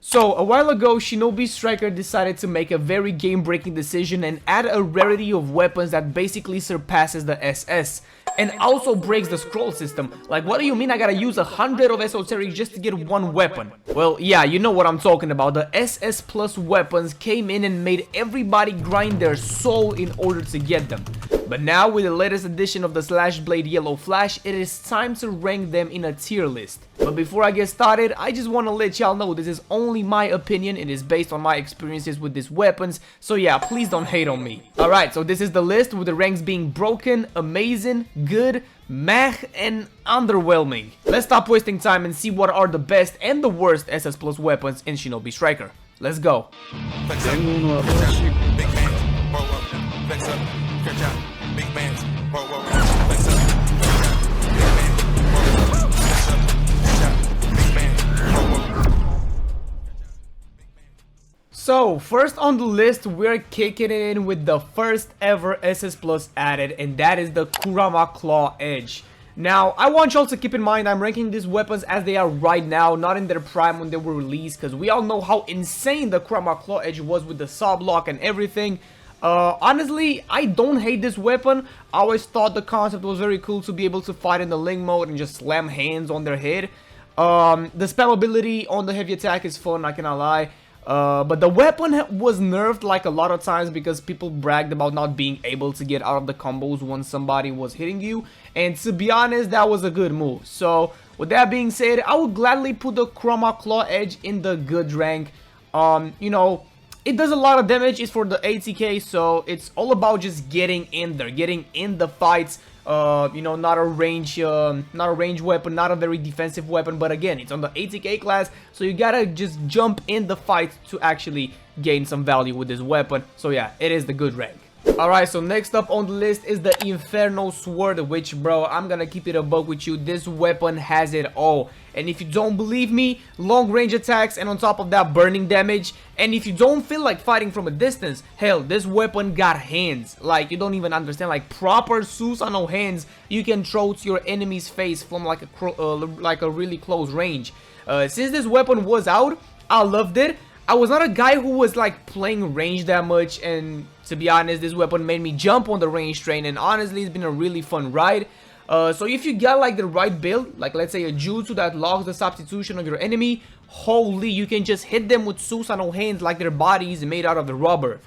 So, a while ago, Shinobi Striker decided to make a very game-breaking decision and add a rarity of weapons that basically surpasses the SS. And also breaks the scroll system. Like, what do you mean I gotta use 100 of esoteric just to get one weapon? Well, yeah, you know what I'm talking about. The SS plus weapons came in and made everybody grind their soul in order to get them. But now, with the latest edition of the Slashblade Yellow Flash, it is time to rank them in a tier list. But before I get started, I just want to let y'all know this is only my opinion. It is based on my experiences with these weapons, so yeah, please don't hate on me. Alright, so this is the list with the ranks being broken, amazing, good, meh, and underwhelming. Let's stop wasting time and see what are the best and the worst SS plus weapons in Shinobi Striker. Let's go. So, first on the list, we're kicking it in with the first ever SS Plus added, and that is the Kurama Claw Edge. Now, I want y'all to keep in mind I'm ranking these weapons as they are right now, not in their prime when they were released, because we all know how insane the Kurama Claw Edge was with the saw block and everything. Honestly, I don't hate this weapon. I always thought the concept was very cool to be able to fight in the Ling mode and just slam hands on their head. The spam ability on the heavy attack is fun, I cannot lie. But the weapon was nerfed like a lot of times because people bragged about not being able to get out of the combos once somebody was hitting you. And to be honest, that was a good move. So, with that being said, I would gladly put the Kurama Claw Edge in the good rank. You know, it does a lot of damage. It's for the ATK, so it's all about just getting in there, getting in the fights. You know, not a range weapon, not a very defensive weapon, but again, it's on the ATK class, so you gotta just jump in the fight to actually gain some value with this weapon. So yeah, it is the good rank. Alright, so next up on the list is the Inferno Sword, which, bro, I'm gonna keep it a buck with you. This weapon has it all. And if you don't believe me, long range attacks and on top of that burning damage. And if you don't feel like fighting from a distance, hell, this weapon got hands. Like, you don't even understand, like proper Susanoo hands you can throw to your enemy's face from like a really close range. Since this weapon was out, I loved it. I was not a guy who was like playing range that much, and to be honest, this weapon made me jump on the range train, and honestly, it's been a really fun ride. So if you got like the right build, like let's say a jutsu that locks the substitution of your enemy, holy, you can just hit them with Susanoo hands like their bodies made out of the rubber.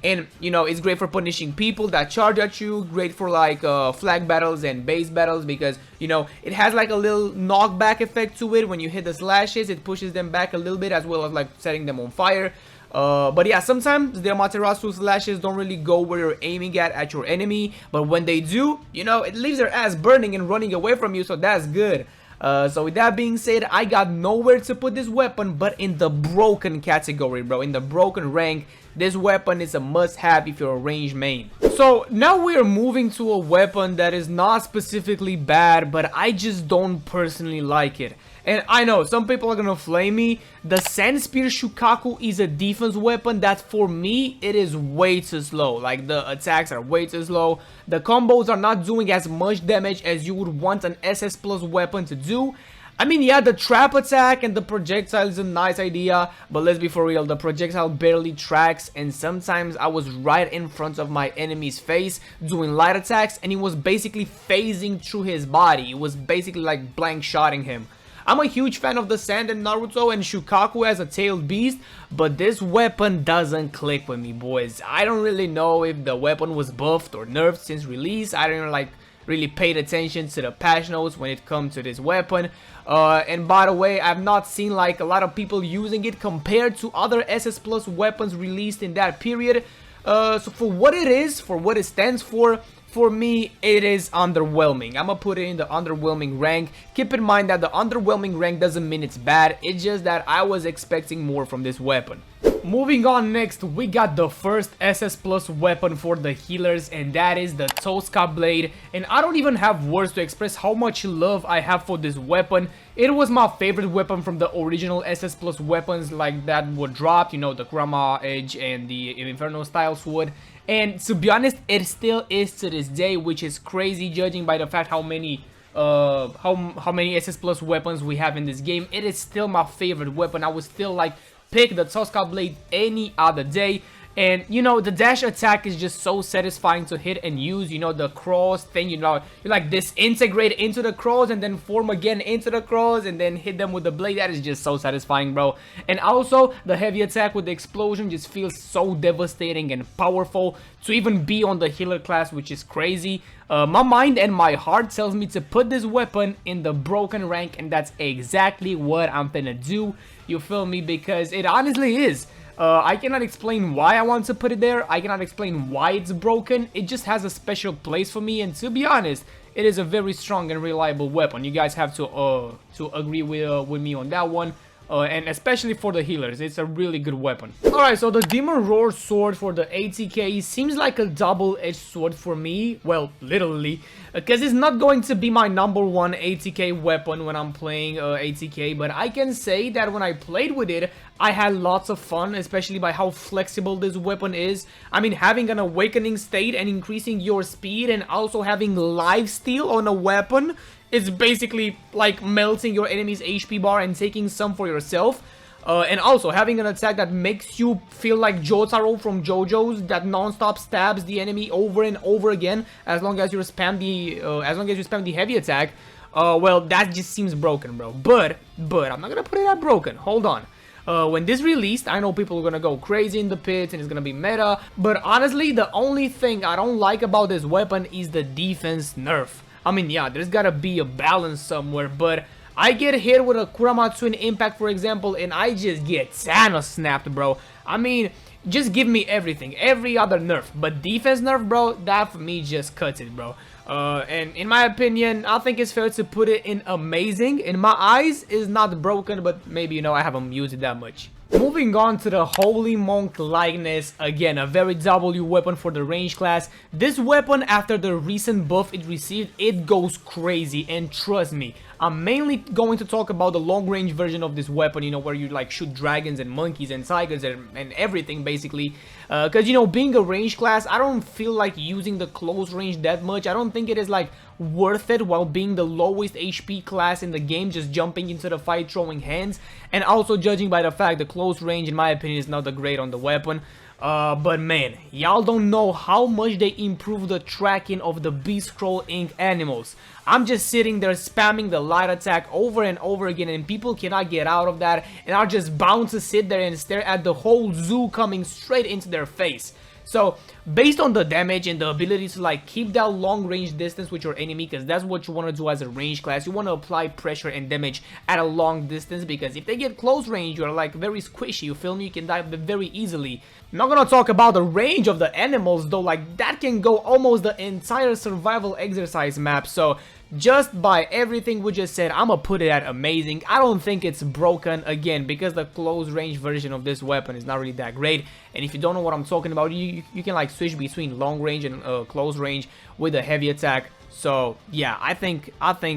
And, you know, it's great for punishing people that charge at you, great for like flag battles and base battles because, you know, it has like a little knockback effect to it. When you hit the slashes, it pushes them back a little bit as well as like setting them on fire. But yeah, sometimes the Amaterasu slashes don't really go where you're aiming at your enemy, but when they do, you know, it leaves their ass burning and running away from you, so that's good. So with that being said, I got nowhere to put this weapon but in the broken category, bro. In the broken rank, this weapon is a must-have if you're a range main. So now we are moving to a weapon that is not specifically bad, but I just don't personally like it. And I know, some people are gonna flame me. The Sandspear Shukaku is a defense weapon that for me, it is way too slow. Like, the attacks are way too slow. The combos are not doing as much damage as you would want an SS plus weapon to do. I mean, yeah, the trap attack and the projectile is a nice idea, but let's be for real, the projectile barely tracks, and sometimes I was right in front of my enemy's face doing light attacks, and he was basically phasing through his body. It was basically like blank shotting him. I'm a huge fan of the Sand and Naruto and Shukaku as a tailed beast, but this weapon doesn't click with me, boys. I don't really know if the weapon was buffed or nerfed since release. I don't like really paid attention to the patch notes when it comes to this weapon. And by the way, I've not seen like a lot of people using it compared to other SS Plus weapons released in that period. So for what it is, for what it stands for me, it is underwhelming. I'm gonna put it in the underwhelming rank. Keep in mind that the underwhelming rank doesn't mean it's bad. It's just that I was expecting more from this weapon. Moving on next, we got the first SS Plus weapon for the healers, and that is the Toska Blade. And I don't even have words to express how much love I have for this weapon. It was my favorite weapon from the original SS Plus weapons like that were dropped, you know, the Kurama Edge and the Inferno style sword. And to be honest, it still is to this day, which is crazy judging by the fact how many SS Plus weapons we have in this game. It is still my favorite weapon. I would still like pick the Toska Blade any other day. And you know, the dash attack is just so satisfying to hit and use. You know, the cross thing, you know, you like disintegrate into the cross and then form again into the cross and then hit them with the blade. That is just so satisfying, bro. And also the heavy attack with the explosion just feels so devastating and powerful to even be on the healer class, which is crazy. My mind and my heart tells me to put this weapon in the broken rank, and that's exactly what I'm gonna do. You feel me? Because it honestly is. I cannot explain why I want to put it there. I cannot explain why it's broken. It just has a special place for me, and to be honest, it is a very strong and reliable weapon. You guys have to agree with me on that one. And especially for the healers, it's a really good weapon. Alright, so the Demon Roar sword for the ATK seems like a double-edged sword for me. Well, literally, because it's not going to be my #1 ATK weapon when I'm playing ATK, but I can say that when I played with it, I had lots of fun, especially by how flexible this weapon is. I mean, having an awakening state and increasing your speed and also having lifesteal on a weapon is basically like melting your enemy's HP bar and taking some for yourself. And also having an attack that makes you feel like Jotaro from JoJo's, that non-stop stabs the enemy over and over again as long as you spam the heavy attack. Well, that just seems broken, bro. But I'm not gonna put it at broken. Hold on. When this released, I know people are gonna go crazy in the pits and it's gonna be meta, but honestly, the only thing I don't like about this weapon is the defense nerf. I mean, yeah, there's gotta be a balance somewhere, but I get hit with a Kurama Twin Impact, for example, and I just get Thanos snapped, bro. I mean, just give me everything, every other nerf, but defense nerf, bro, that for me just cuts it, bro. And in my opinion, I think it's fair to put it in amazing. In my eyes, it's not broken, but maybe, you know, I haven't used it that much. Moving on to the Holy Monk Likeness, again a very W weapon for the range class. This weapon, after the recent buff it received, it goes crazy, and trust me, I'm mainly going to talk about the long range version of this weapon, you know, where you like shoot dragons and monkeys and tigers and everything basically. Because, you know, being a range class, I don't feel like using the close range that much. I don't think it is like worth it while being the lowest HP class in the game, just jumping into the fight throwing hands. And also judging by the fact the close range in my opinion is not that great on the weapon. But man, y'all don't know how much they improved the tracking of the Beast Scroll Ink animals. I'm just sitting there spamming the light attack over and over again, and people cannot get out of that and are just bound to sit there and stare at the whole zoo coming straight into their face. So, based on the damage and the ability to like keep that long range distance with your enemy, because that's what you want to do as a range class. You want to apply pressure and damage at a long distance, because if they get close range, you're like very squishy, you feel me? You can die very easily. I'm not gonna talk about the range of the animals though, like that can go almost the entire survival exercise map. So just by everything we just said, I'm gonna put it at amazing. I don't think it's broken, again, because the close range version of this weapon is not really that great. And if you don't know what I'm talking about, you can like switch between long range and close range with a heavy attack. So yeah, I think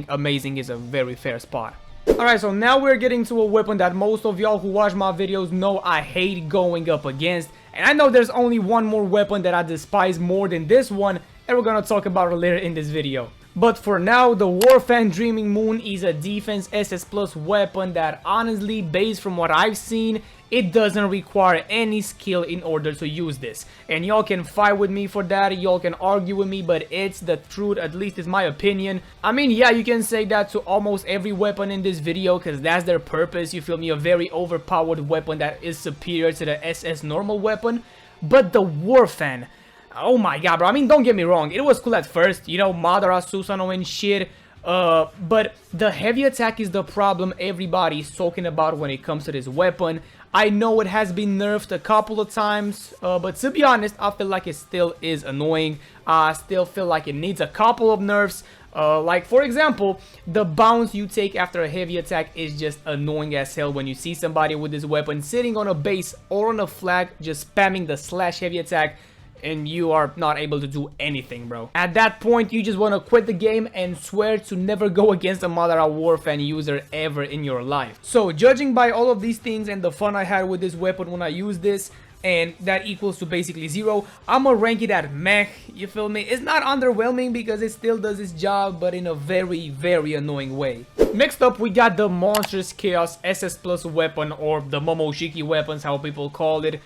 amazing is a very fair spot. Alright, so now we're getting to a weapon that most of y'all who watch my videos know I hate going up against. And I know there's only one more weapon that I despise more than this one, and we're gonna talk about it later in this video. But for now, the Warfan Dreaming Moon is a defense SS plus weapon that honestly, based from what I've seen, it doesn't require any skill in order to use this. And y'all can fight with me for that, y'all can argue with me, but it's the truth, at least is my opinion. I mean, yeah, you can say that to almost every weapon in this video, because that's their purpose, you feel me? A very overpowered weapon that is superior to the SS normal weapon. But the Warfan, oh my god, bro. I mean, don't get me wrong, it was cool at first, you know, Madara, Susanoo and shit. But the heavy attack is the problem everybody's talking about when it comes to this weapon. I know it has been nerfed a couple of times, but to be honest, I feel like it still is annoying. I still feel like it needs a couple of nerfs. Like, for example, the bounce you take after a heavy attack is just annoying as hell when you see somebody with this weapon sitting on a base or on a flag, just spamming the slash heavy attack, and you are not able to do anything, bro. At that point, you just want to quit the game and swear to never go against a Madara Warfan user ever in your life. So, judging by all of these things and the fun I had with this weapon when I used this, and that equals to basically 0. I'ma rank it at meh, you feel me? It's not underwhelming because it still does its job, but in a very, very annoying way. Next up, we got the Monstrous Chaos SS Plus weapon, or the Momoshiki weapons, how people call it.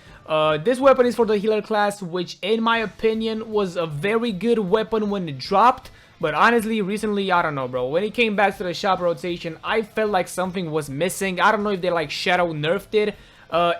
This weapon is for the healer class, which in my opinion was a very good weapon when it dropped. But honestly, recently, I don't know, bro. When it came back to the shop rotation, I felt like something was missing. I don't know if they like shadow nerfed it.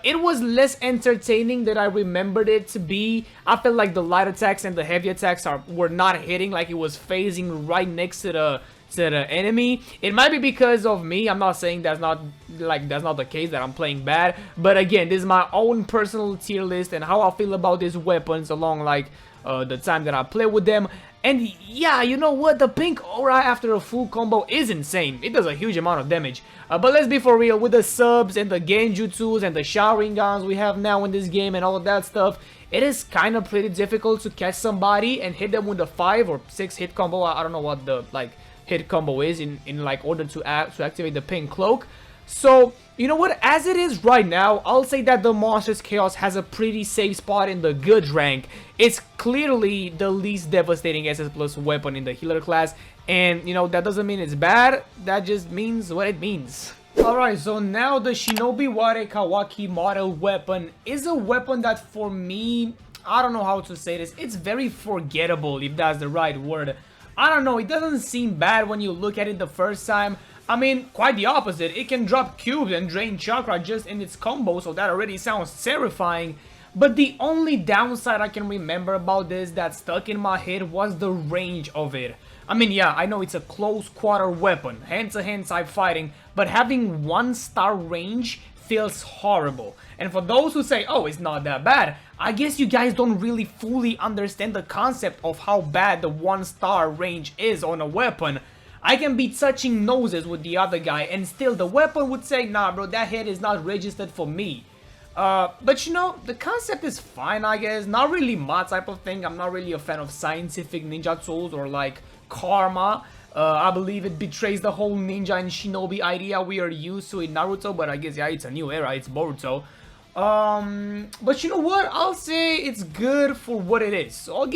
It was less entertaining than I remembered it to be. I felt like the light attacks and the heavy attacks were not hitting, like it was phasing right next to the enemy. It might be because of me. I'm not saying that's not the case, that I'm playing bad. But again, this is my own personal tier list and how I feel about these weapons along like the time that I play with them. And yeah, you know what? The pink aura after a full combo is insane. It does a huge amount of damage. But let's be for real, with the subs and the genjutsus and the Sharingans we have now in this game and all of that stuff, it is kind of pretty difficult to catch somebody and hit them with a 5 or 6 hit combo. I don't know what the like hit combo is in like order to activate the pink cloak. So, you know what, as it is right now, I'll say that the Monstrous Chaos has a pretty safe spot in the good rank. It's clearly the least devastating SS Plus weapon in the healer class, and you know, that doesn't mean it's bad, that just means what it means. Alright, so now the Shinobi Ware Kawaki model weapon is a weapon that for me, I don't know how to say this, it's very forgettable if that's the right word. I don't know, it doesn't seem bad when you look at it the first time. I mean, quite the opposite. It can drop cubes and drain chakra just in its combo, so that already sounds terrifying. But the only downside I can remember about this that stuck in my head was the range of it. I mean, yeah, I know it's a close quarter weapon, hand-to-hand type fighting, but having 1-star range feels horrible. And for those who say, oh, it's not that bad, I guess you guys don't really fully understand the concept of how bad the 1-star range is on a weapon. I can be touching noses with the other guy and still the weapon would say, nah bro, that hit is not registered for me. But you know, the concept is fine, I guess. Not really my type of thing. I'm not really a fan of scientific ninja tools or like Karma. I believe it betrays the whole ninja and shinobi idea we are used to in Naruto, but I guess yeah, it's a new era, it's boruto. But you know what, I'll say it's good for what it is. So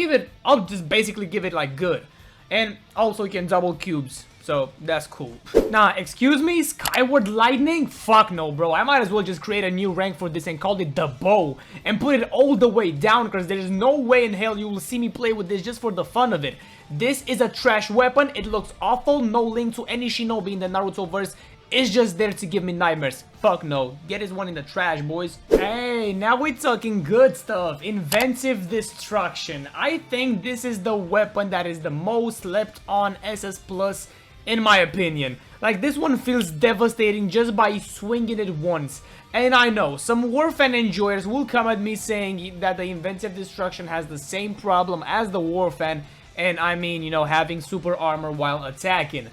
I'll just basically give it like good. And also you can double cubes, so that's cool. Nah, excuse me, Skyward Lightning? Fuck no, bro. I might as well just create a new rank for this and call it the bow and put it all the way down, because there's no way in hell you will see me play with this just for the fun of it. This is a trash weapon. It looks awful. No link to any shinobi in the Naruto verse. It's just there to give me nightmares. Fuck no. Get this one in the trash, boys. Hey, now we're talking good stuff. Inventive Destruction. I think this is the weapon that is the most slept on SS Plus, in my opinion. Like, this one feels devastating just by swinging it once. And I know, some War fan enjoyers will come at me saying that the Inventive Destruction has the same problem as the War fan. And I mean, you know, having super armor while attacking.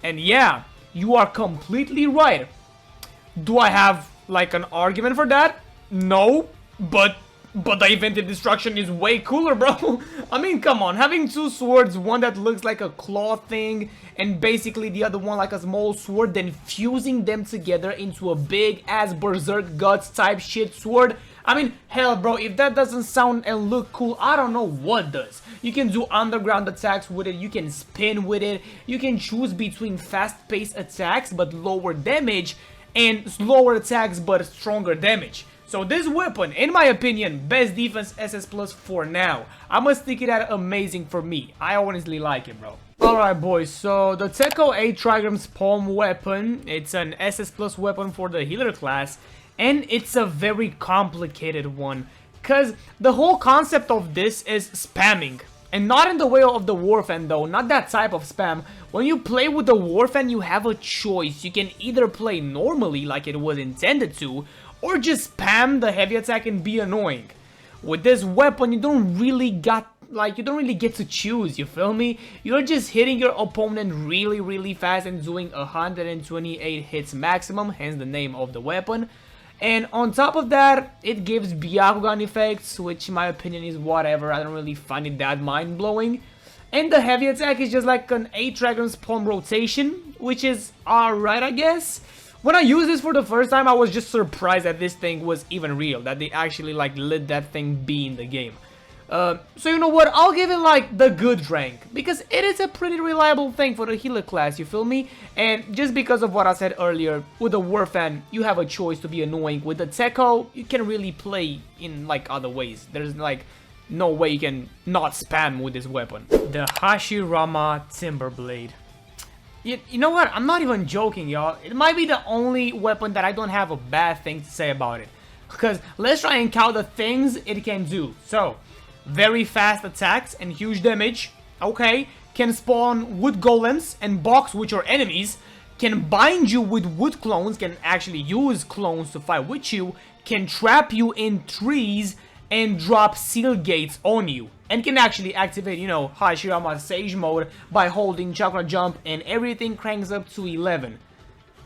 And yeah, you are completely right. Do I have like an argument for that? No, but the Inventive Destruction is way cooler, bro. I mean, come on, having 2 swords, one that looks like a claw thing and basically the other one like a small sword, then fusing them together into a big ass berserk guts type shit sword. I mean, hell bro, if that doesn't sound and look cool, I don't know what does. You can do underground attacks with it, you can spin with it, you can choose between fast-paced attacks but lower damage and slower attacks but stronger damage. So this weapon, in my opinion, best defense SS Plus for now. I'ma stick it at amazing for me. I honestly like it, bro. Alright boys, so the Tekko 8 Trigram's Palm weapon, it's an SS Plus weapon for the healer class. And it's a very complicated one, because the whole concept of this is spamming. And not in the way of the Warfan though, not that type of spam. When you play with the Warfan, you have a choice. You can either play normally like it was intended to, or just spam the heavy attack and be annoying. With this weapon, you don't really get to choose, you feel me? You're just hitting your opponent really fast and doing 128 hits maximum, hence the name of the weapon. And on top of that, it gives Byakugan effects, which in my opinion is whatever. I don't really find it that mind-blowing. And the heavy attack is just like an 8 Dragon's Palm rotation, which is alright, I guess. When I used this for the first time, I was just surprised that this thing was even real, that they actually like let that thing be in the game. So you know what, I'll give it like the good rank, because it is a pretty reliable thing for the healer class, you feel me? And just because of what I said earlier, with the War Fan, you have a choice to be annoying. With the Tekko, you can really play in like other ways. There's like no way you can not spam with this weapon. The Hashirama Timberlade. You know what, I'm not even joking, y'all. It might be the only weapon that I don't have a bad thing to say about it. Because let's try and count the things it can do. So, very fast attacks and huge damage. Okay. Can spawn wood golems and box with your enemies. Can bind you with wood clones. Can actually use clones to fight with you. Can trap you in trees and drop seal gates on you. And can actually activate, you know, Hashirama Sage mode by holding Chakra Jump, and everything cranks up to 11.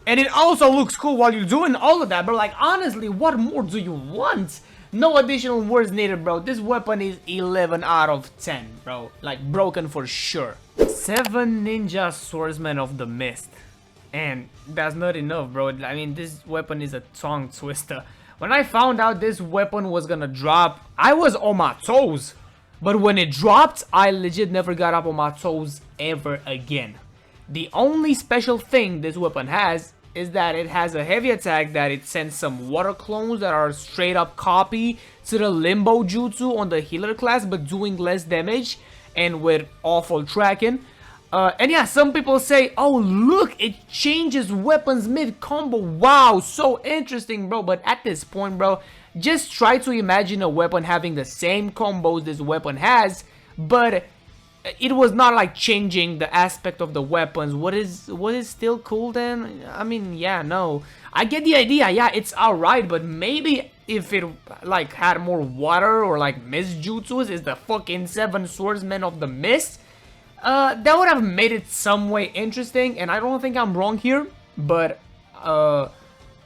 And it also looks cool while you're doing all of that, bro. Like, honestly, what more do you want? No additional words needed, bro. This weapon is 11 out of 10, bro. Like, broken for sure. 7 Ninja Swordsmen of the Mist. And that's not enough, bro. I mean, this weapon is a tongue twister. When I found out this weapon was gonna drop, I was on my toes. But when it dropped, I legit never got up on my toes ever again. The only special thing this weapon has is that it has a heavy attack that it sends some water clones that are straight up copy to the limbo jutsu on the healer class, but doing less damage and with awful tracking. And yeah, some people say, oh look, it changes weapons mid-combo. Wow, so interesting, bro. But at this point, bro, just try to imagine a weapon having the same combos this weapon has, but it was not like changing the aspect of the weapons. What is still cool then? I mean, yeah, no. I get the idea, yeah, it's alright, but maybe if it like had more water or like mist jutsus, is the fucking 7 swordsmen of the mist, that would have made it some way interesting, and I don't think I'm wrong here, but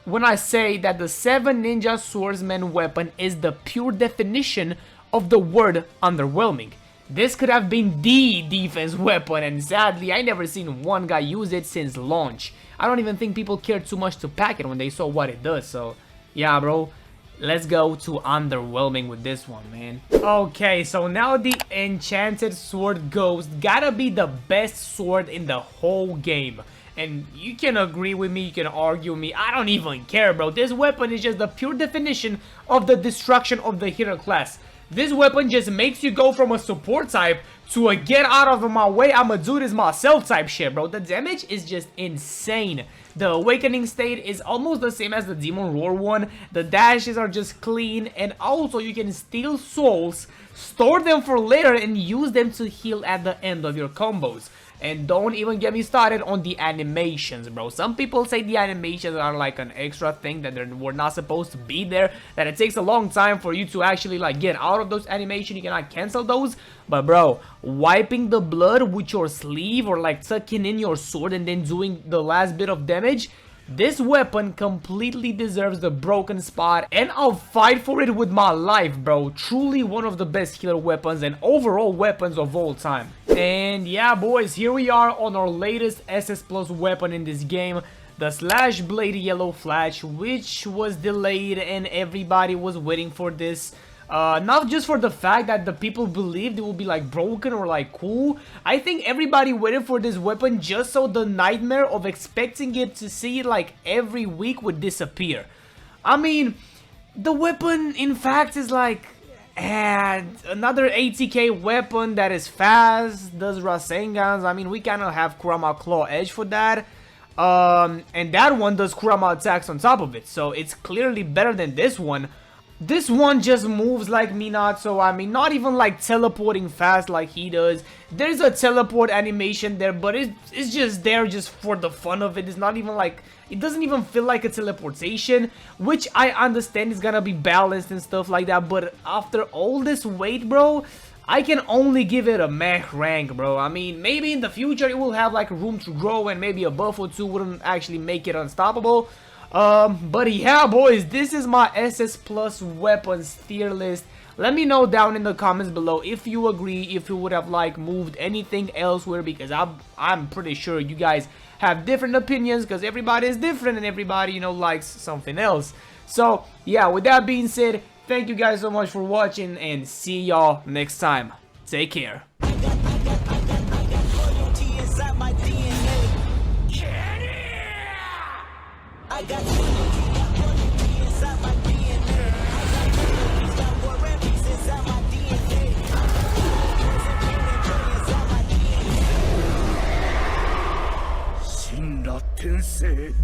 when I say that the 7 ninja swordsman weapon is the pure definition of the word underwhelming. This could have been the defense weapon, and sadly, I never seen one guy use it since launch. I don't even think people cared too much to pack it when they saw what it does, so yeah, bro. Let's go to underwhelming with this one, man. Okay, so now the Enchanted Sword Ghost gotta be the best sword in the whole game. And you can agree with me, you can argue with me, I don't even care, bro. This weapon is just the pure definition of the destruction of the hero class. This weapon just makes you go from a support type to a get out of my way, I'ma do this myself type shit, bro. The damage is just insane. The awakening state is almost the same as the Demon Roar one. The dashes are just clean, and also you can steal souls, store them for later, and use them to heal at the end of your combos. And don't even get me started on the animations, bro. Some people say the animations are like an extra thing that they were not supposed to be there, that it takes a long time for you to actually like get out of those animations. You cannot cancel those. But bro, wiping the blood with your sleeve or like tucking in your sword and then doing the last bit of damage, this weapon completely deserves the broken spot, and I'll fight for it with my life, bro. Truly one of the best healer weapons and overall weapons of all time. And yeah, boys, here we are on our latest SS Plus weapon in this game, the Slashblade Yellow Flash, which was delayed and everybody was waiting for this. Not just for the fact that the people believed it would be like broken or like cool. I think everybody waited for this weapon just so the nightmare of expecting it to see it like every week would disappear. I mean, the weapon in fact is like another 80k weapon that is fast, does Rasengans. I mean, we cannot have Kurama Claw Edge for that. And that one does Kurama attacks on top of it, so it's clearly better than this one. This one just moves like Minato. I mean, not even like teleporting fast like he does. There's a teleport animation there, but it's just there just for the fun of it. It's not even like, it doesn't even feel like a teleportation, which I understand is gonna be balanced and stuff like that. But after all this wait, bro, I can only give it a meh rank, bro. I mean, maybe in the future it will have like room to grow and maybe a buff or two wouldn't actually make it unstoppable. But yeah, boys, this is my SS Plus weapons tier list. Let me know down in the comments below if you agree, if you would have like moved anything elsewhere, because I'm pretty sure you guys have different opinions because everybody is different and everybody, you know, likes something else. So yeah, with that being said, thank you guys so much for watching and see y'all next time. Take care. I got loyalty inside my DNA. Got war and peace inside my DNA. Shinra Tensei.